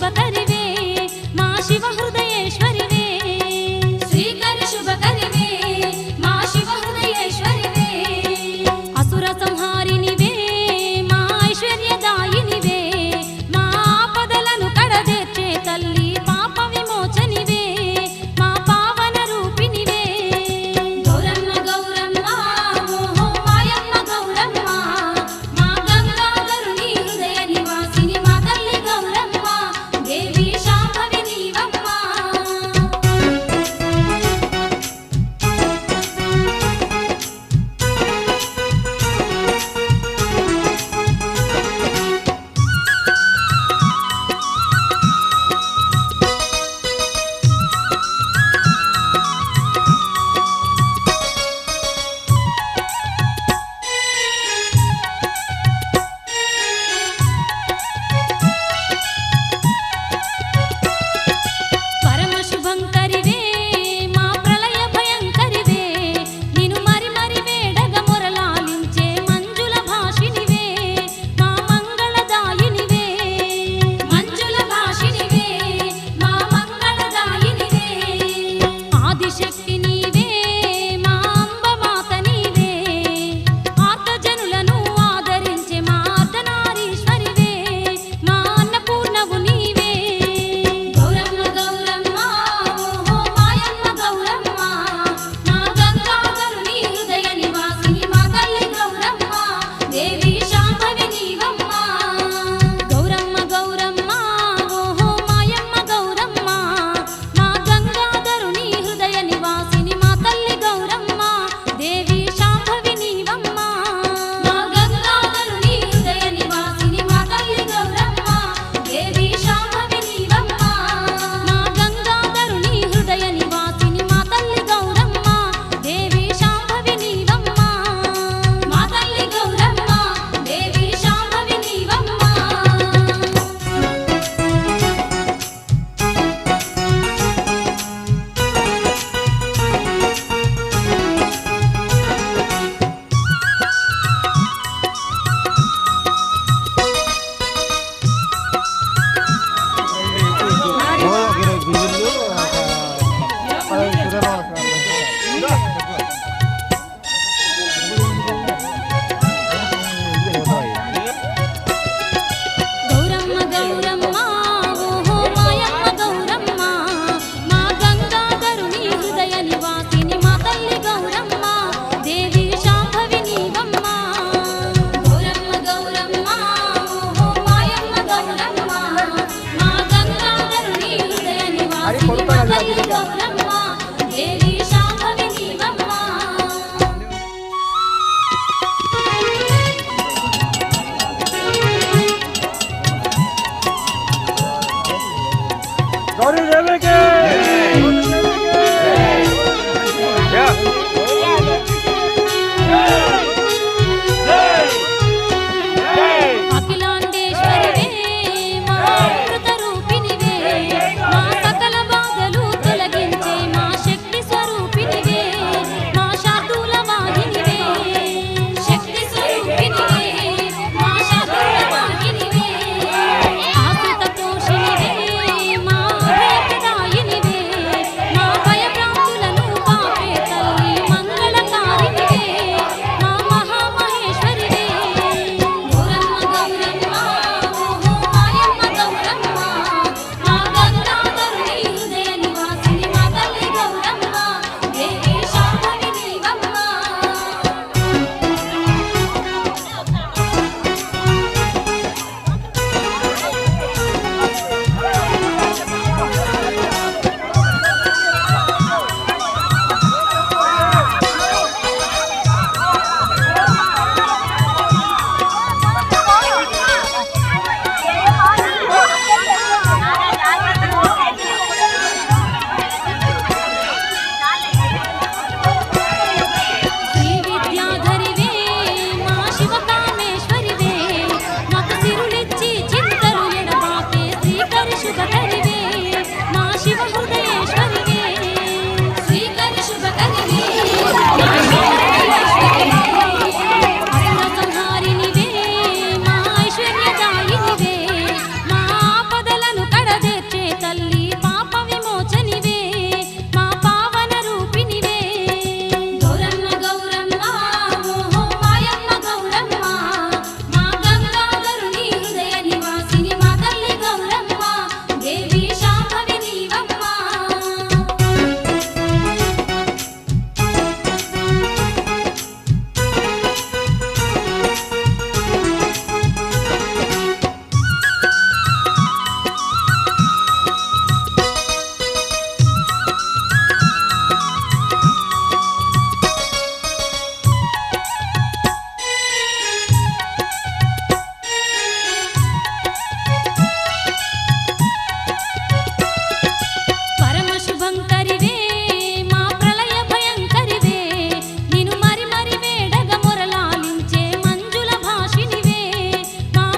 శుభకరివే మా శివ హృదయేశ్వరివే శ్రీకర శుభకరివే మా శివ హృదయేశ్వరివే అసుర సంహారినివే మా ఐశ్వర్యదాయినివే మా ఆపదలను కడదేర్చే తల్లి పాప విమోచనివే మా పావన రూపినివే గౌరమ్మ గౌరమ్మ ఓహో మాయమ్మ గౌరమ్మ మా గంగాధరుని హృదయ నివాసిని మా తల్లి గౌరమ్మ దేవి శాంభవి నీవమ్మ పరమ శుభంకరివే మా ప్రళయ భయంకరివే నిన్ను మరి మరి వేడగ మొరలాలించే మంజుల భాషినివే మా మంగళదాయినివే మంజుల భాషినివే మా మంగళదాయినివే ఆదిశక్తి నీవే మా అంబమాత నీవే ఆర్తజనులను ఆదరించే మా అర్ధనారీశ్వరివే మా అన్నపూర్ణవు నీవే గౌరమ్మ గౌరమ్మ ఓహో మాయమ్మ గౌరమ్మ మా గంగాధరుని హృదయ నివాసిని మా తల్లి గౌరమ్మ దేవి శాంభవి నీవమ్మ గౌరమ్మ గౌరమ్మ ఓహో మాయమ్మ గౌరమ్మ మా గంగాధరుని హృదయ నివాసిని మా తల్లి గౌరమ్మ దేవి శాంభవి నీవమ్మ మా గంగాధరుని హృదయ నివాసిని మా తల్లి గౌరమ్మ దేవి శాంభవి నీవమ్మ మా గంగాధరుని హృదయ నివాసిని మా తల్లి గౌరమ్మ దేవి శాంభవి నీవమ్మ మా తల్లి గౌరమ్మ దేవి శాంభవి నీవమ్మ గౌరమ్మ గౌరమ్మ ఓహో మాయమ్మ గౌరమ్మ మా గంగాధరుని హృదయ నివాసిని మా తల్లి గౌరమ్మ దేవి శాంభవి నీవమ్మ గౌరమ్మ గౌరమ్మ ఓహో మాయమ్మ గౌరమ్మ మా గంగాధరుని హృదయ నివాసిని మా తల్లి గౌరమ్మ దేవి శాంభవి నీవమ్మ गौरी देवी